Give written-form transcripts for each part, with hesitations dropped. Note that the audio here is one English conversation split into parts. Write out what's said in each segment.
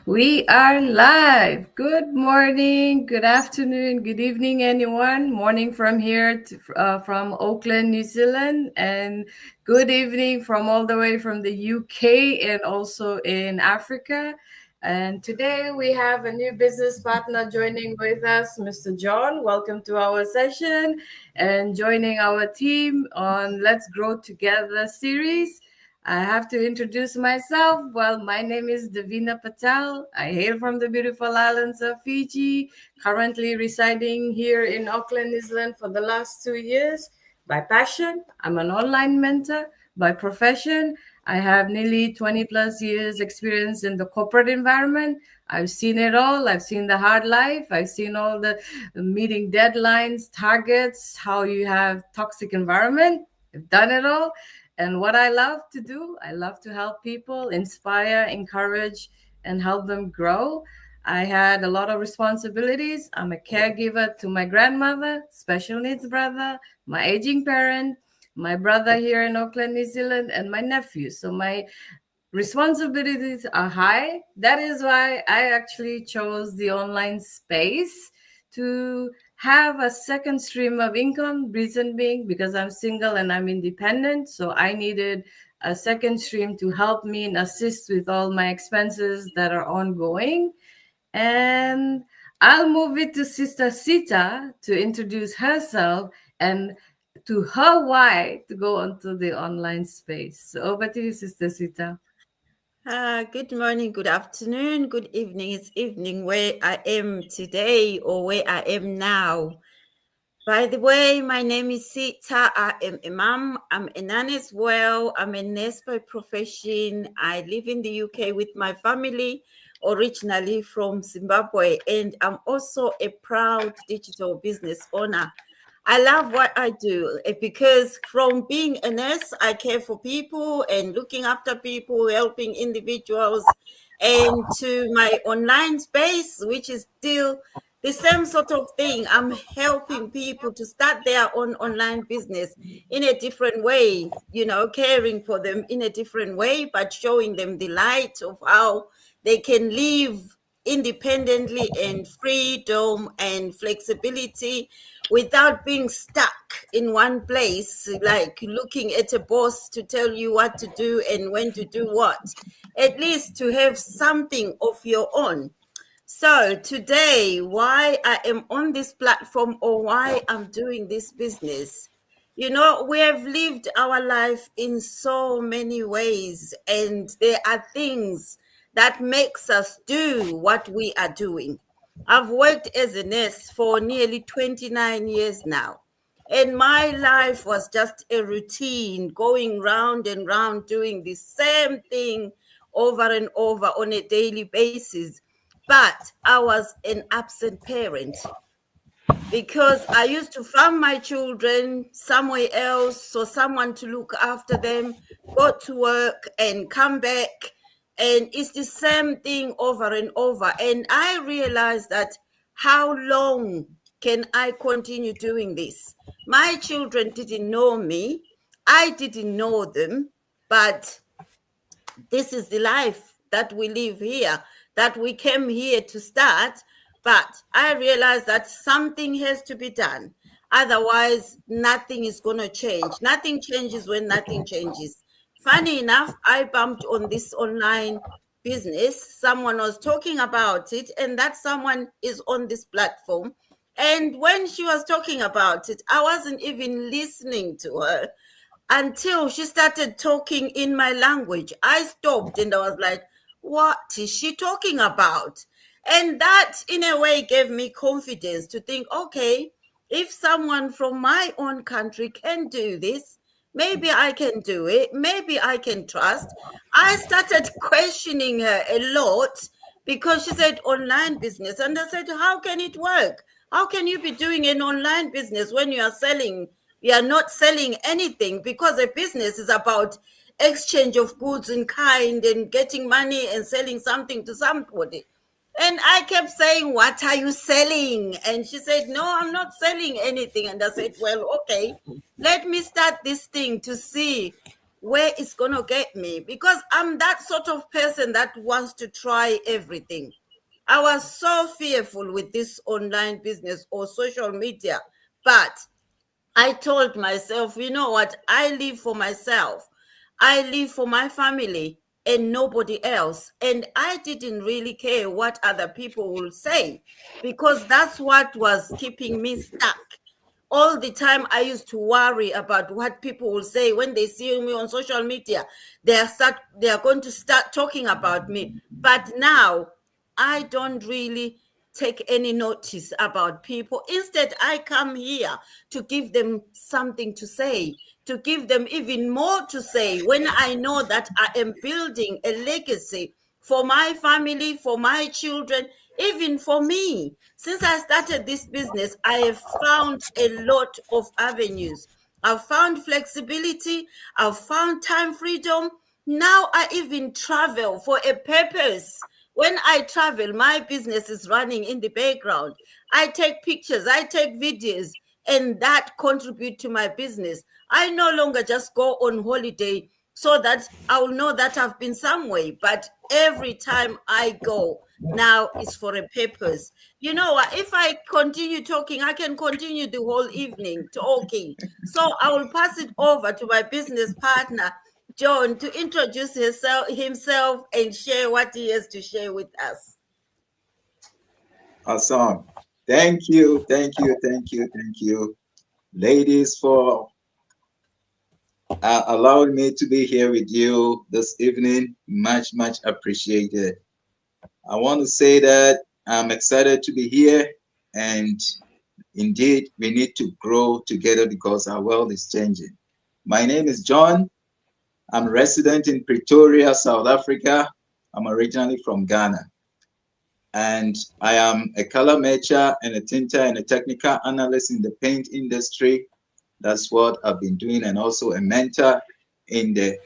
We are live. Good morning, good afternoon, good evening, anyone. Morning from here, from Auckland, New Zealand, and good evening from all the way from the UK and also in Africa. And today we have a new business partner joining with us, Mr. John. Welcome to our session and joining our team on Let's Grow Together series. I have to introduce myself. Well, my name is Davina Patel. I hail from the beautiful islands of Fiji, currently residing here in Auckland, New Zealand for the last 2 years. By passion, I'm an online mentor. By profession, I have nearly 20 plus years experience in the corporate environment. I've seen it all. I've seen the hard life. I've seen all the meeting deadlines, targets, how you have toxic environment. I've done it all. And what I love to do, I love to help people, inspire, encourage, and help them grow. I had a lot of responsibilities. I'm a caregiver to my grandmother, special needs brother, my aging parent, my brother here in Auckland, New Zealand, and my nephew. So my responsibilities are high. That is why I actually chose the online space to have a second stream of income. Reason being because I'm single and I'm independent. So I needed a second stream to help me and assist with all my expenses that are ongoing. And I'll move it to Sister Sita to introduce herself and to her why to go onto the online space. So over to you, Sister Sita. Good morning, good afternoon, good evening. It's evening where I am today or where I am now. By the way, my name is Sita. I am a mom. I'm a nanny as well. I'm a nurse by profession. I live in the UK with my family, originally from Zimbabwe, and I'm also a proud digital business owner. I love what I do because from being a nurse, I care for people and looking after people, helping individuals, and to my online space, which is still the same sort of thing. I'm helping people to start their own online business in a different way, caring for them in a different way, but showing them the light of how they can live independently and freedom and flexibility without being stuck in one place, like looking at a boss to tell you what to do and when to do what. At least to have something of your own. So today, why I am on this platform or why I'm doing this business, we have lived our life in so many ways, and there are things that makes us do what we are doing. I've worked as a nurse for nearly 29 years now. And my life was just a routine, going round and round, doing the same thing over and over on a daily basis. But I was an absent parent because I used to farm my children somewhere else, so someone to look after them, go to work and come back. And it's the same thing over and over. And I realized that how long can I continue doing this? My children didn't know me, I didn't know them, but this is the life that we live here, that we came here to start. But I realized that something has to be done. Otherwise, nothing is going to change. Nothing changes when nothing changes. Funny enough, I bumped on this online business. Someone was talking about it, and that someone is on this platform. And when she was talking about it, I wasn't even listening to her until she started talking in my language. I stopped and I was like, what is she talking about? And that, in a way, gave me confidence to think, okay, if someone from my own country can do this, maybe I can do it. Maybe I can trust. I started questioning her a lot because she said online business. And I said, how can it work? How can you be doing an online business when you are selling? You are not selling anything, because a business is about exchange of goods in kind and getting money and selling something to somebody. And I kept saying, what are you selling? And she said, no, I'm not selling anything. And I said, well, okay, let me start this thing to see where it's going to get me, because I'm that sort of person that wants to try everything. I was so fearful with this online business or social media, but I told myself, you know what? I live for myself. I live for my family and nobody else. And I didn't really care what other people will say, because that's what was keeping me stuck. All the time I used to worry about what people will say when they see me on social media. They are going to start talking about me. But now I don't really take any notice about people. Instead, I come here to give them something to say, to give them even more to say, when I know that I am building a legacy for my family, for my children, even for me. Since I started this business, I have found a lot of avenues. I've found flexibility, I've found time freedom. Now I even travel for a purpose. When I travel, my business is running in the background. I take pictures, I take videos, and that contribute to my business. I no longer just go on holiday so that I'll know that I've been somewhere, but every time I go, now it's for a purpose. You know what? If I continue talking, I can continue the whole evening talking. So I will pass it over to my business partner, John, to introduce himself and share what he has to share with us. Awesome. Thank you, ladies, for allowing me to be here with you this evening. Much appreciated. I want to say that I'm excited to be here, and indeed, we need to grow together because our world is changing. My name is John. I'm resident in Pretoria, South Africa. I'm originally from Ghana. And I am a color matcher and a tinter and a technical analyst in the paint industry. That's what I've been doing, and also a mentor in the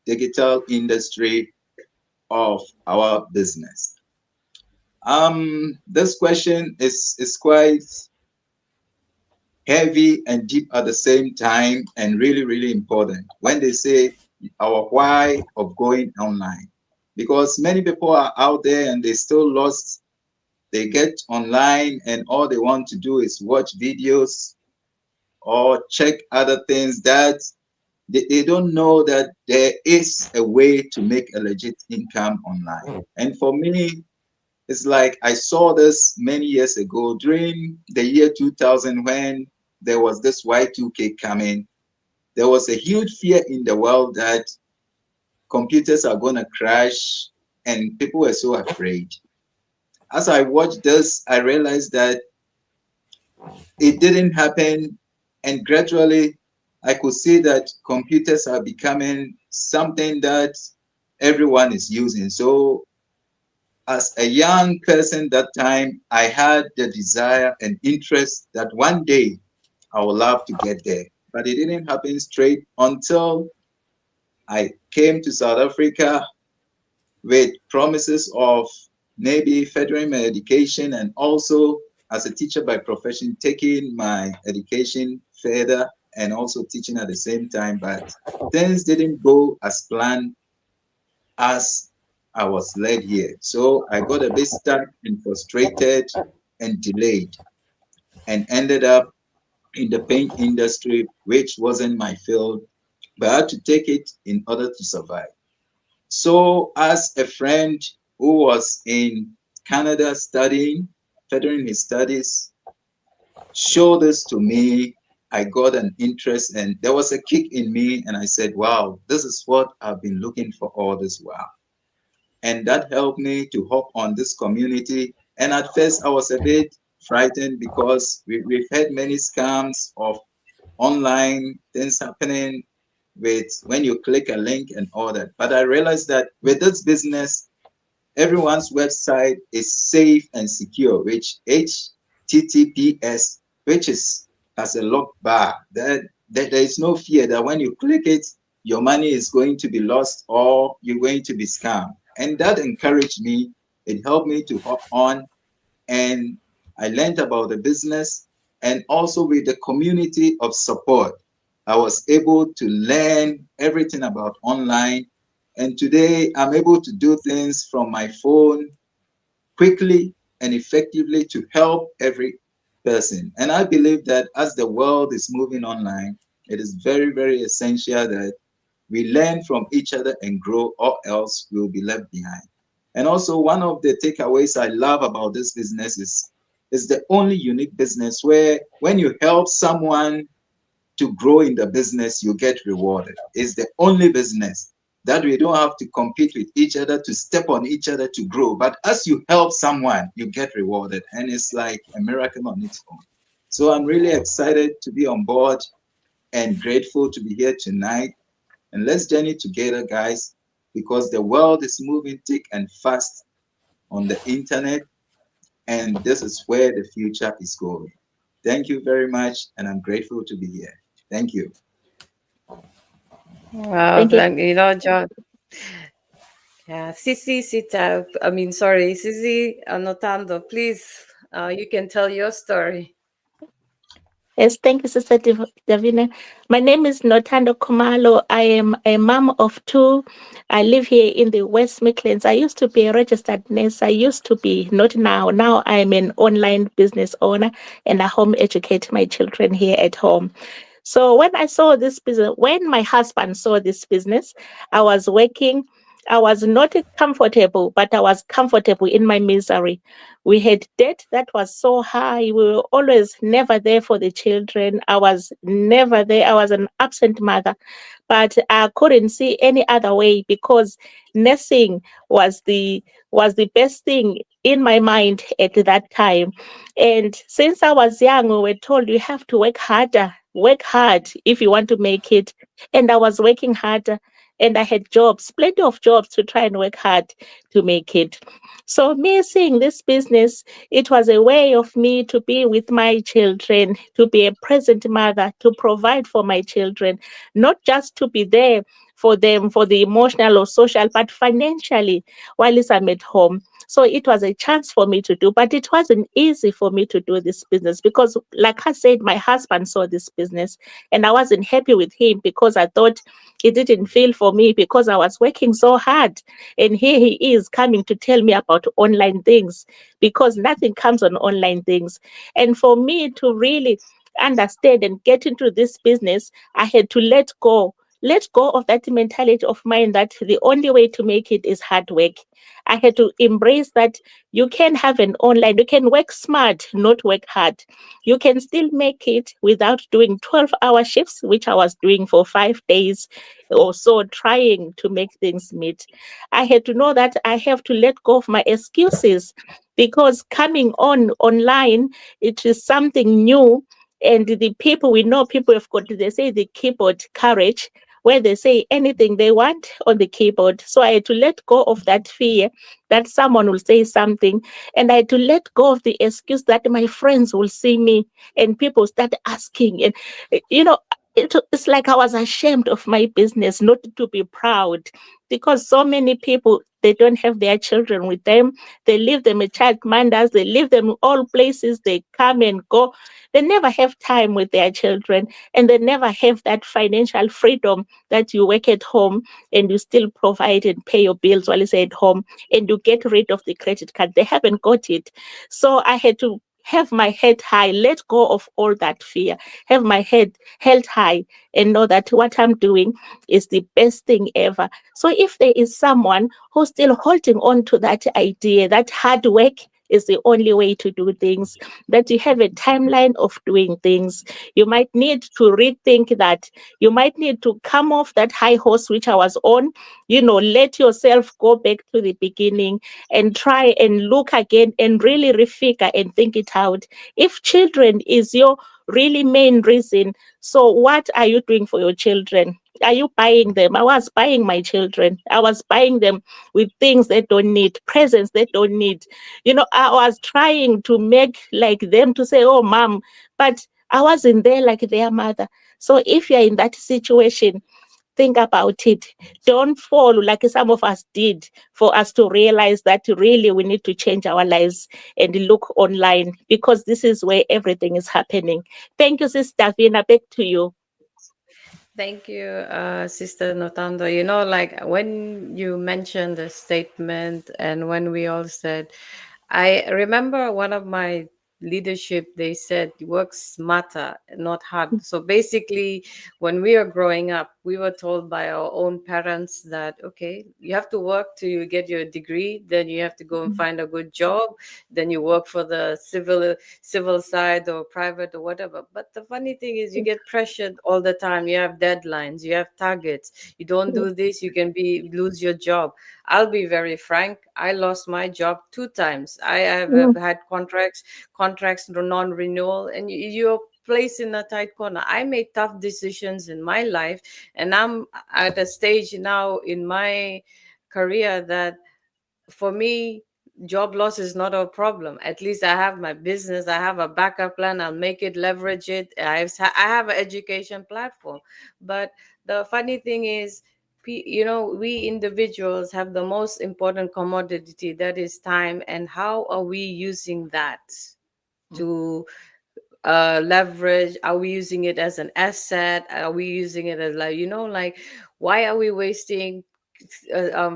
digital industry of our business. This question is quite heavy and deep at the same time, and really important when they say our why of going online, because many people are out there and they still lost. They get online and all they want to do is watch videos or check other things that they don't know that there is a way to make a legit income online. And for me, it's like I saw this many years ago during the year 2000 when there was this Y2K coming. There was a huge fear in the world that computers are going to crash, and people were so afraid. As I watched this, I realized that it didn't happen. And gradually, I could see that computers are becoming something that everyone is using. So, as a young person that time, I had the desire and interest that one day I would love to get there. But it didn't happen straight until I came to South Africa with promises of maybe furthering my education, and also as a teacher by profession, taking my education further and also teaching at the same time. But things didn't go as planned as I was led here. So I got a bit stuck and frustrated and delayed, and ended up in the paint industry, which wasn't my field, but I had to take it in order to survive. So, as a friend who was in Canada studying, furthering his studies, showed this to me, I got an interest and there was a kick in me. And I said, wow, this is what I've been looking for all this while. And that helped me to hop on this community. And at first, I was a bit frightened because we've had many scams of online things happening with when you click a link and all that. But I realized that with this business, everyone's website is safe and secure, which HTTPS, which is as a lock bar, that there is no fear that when you click it, your money is going to be lost or you're going to be scammed. And that encouraged me. It helped me to hop on, and I learned about the business and also with the community of support. I was able to learn everything about online. And today I'm able to do things from my phone quickly and effectively to help every person. And I believe that as the world is moving online, it is very, very essential that we learn from each other and grow, or else we'll be left behind. And also, one of the takeaways I love about this business is the only unique business where when you help someone to grow in the business, you get rewarded. It's the only business that we don't have to compete with each other, to step on each other to grow. But as you help someone, you get rewarded. And it's like a miracle on its own. So I'm really excited to be on board and grateful to be here tonight. And let's journey together, guys, because the world is moving thick and fast on the internet. And this is where the future is going. Thank you very much. And I'm grateful to be here. Thank you. Wow, Thank you. thank you know, John. Yeah, Sisi Sita. I mean, sorry, Sisi Anotando. Please, you can tell your story. Yes, thank you, Sister Davina. My name is Notando Kumalo. I am a mom of two. I live here in the West Midlands. I used to be a registered nurse. I used to be, not now. Now I'm an online business owner and I home educate my children here at home. So when I saw this business, when my husband saw this business, I was working. I was not comfortable, but I was comfortable in my misery. We had debt that was so high. We were always never there for the children. I was never there. I was an absent mother, but I couldn't see any other way because nursing was the best thing in my mind at that time. And since I was young, we were told you have to work harder, work hard if you want to make it. And I was working harder and I had jobs, plenty of jobs to try and work hard to make it. So me seeing this business, it was a way of me to be with my children, to be a present mother, to provide for my children, not just to be there for them for the emotional or social, but financially while I'm at home. So it was a chance for me to do, but it wasn't easy for me to do this business because, like I said, my husband saw this business and I wasn't happy with him because I thought he didn't feel for me because I was working so hard. And here he is coming to tell me about online things because nothing comes on online things. And for me to really understand and get into this business, I had to let go of that mentality of mine that the only way to make it is hard work. I had to embrace that you can have an online, you can work smart, not work hard. You can still make it without doing 12-hour shifts, which I was doing for 5 days or so, trying to make things meet. I had to know that I have to let go of my excuses because coming on online, it is something new. And the people we know, people have got, they say the keyboard courage, where they say anything they want on the keyboard. So I had to let go of that fear that someone will say something. And I had to let go of the excuse that my friends will see me and people start asking. And, you know, it's like I was ashamed of my business, not to be proud, because so many people, they don't have their children with them. They leave them at childminders. They leave them all places. They come and go. They never have time with their children, and they never have that financial freedom that you work at home and you still provide and pay your bills while you're at home and you get rid of the credit card. They haven't got it. So I had to have my head high, let go of all that fear, have my head held high, and know that what I'm doing is the best thing ever. So if there is someone who's still holding on to that idea, that hard work is the only way to do things, that you have a timeline of doing things, you might need to rethink that. You might need to come off that high horse which I was on, let yourself go back to the beginning and try and look again and really refigure and think it out. If children is your really main reason, so what are you doing for your children? Are you buying them? I was buying my children. I was buying them with things they don't need, presents they don't need. I was trying to make like them to say, oh, mom, but I wasn't there like their mother. So if you're in that situation, think about it. Don't fall like some of us did for us to realize that really we need to change our lives and look online because this is where everything is happening. Thank you, Sister Vina. Back to you. Thank you, Sister Notando. You know, like when you mentioned the statement and when we all said, I remember one of my leadership, they said, work smarter, not hard. So basically, when we were growing up, we were told by our own parents that, okay, you have to work till you get your degree, then you have to go and find a good job, then you work for the civil side or private or whatever. But the funny thing is, you get pressured all the time. You have deadlines, you have targets. You don't do this, you can be lose your job. I'll be very frank. I lost my job 2 times. I have had contracts non-renewal, and you're placed in a tight corner. I made tough decisions in my life, and I'm at a stage now in my career that for me, job loss is not a problem. At least I have my business, I have a backup plan, I'll make it, leverage it. I have an education platform. But the funny thing is, you know, we individuals have the most important commodity, that is time. And how are we using that to leverage? Are we using it as an asset? Are we using it as, like, you know, like, why are we wasting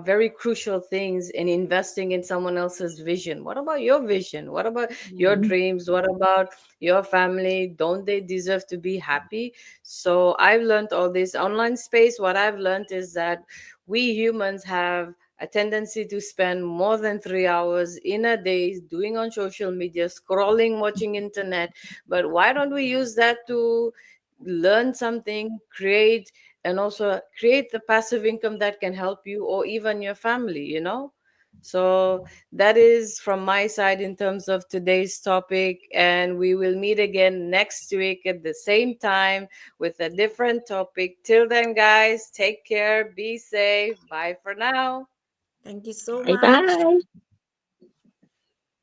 very crucial things in investing in someone else's vision? What about your vision? What about your dreams? What about your family? Don't they deserve to be happy? So I've learned all this online space. What I've learned is that we humans have a tendency to spend more than 3 hours in a day doing on social media, scrolling, watching internet. But why don't we use that to learn something, create, and also create the passive income that can help you or even your family, you know? So that is from my side in terms of today's topic. And we will meet again next week at the same time with a different topic. Till then, guys, take care, be safe. Bye for now. Thank you so Bye much. bye.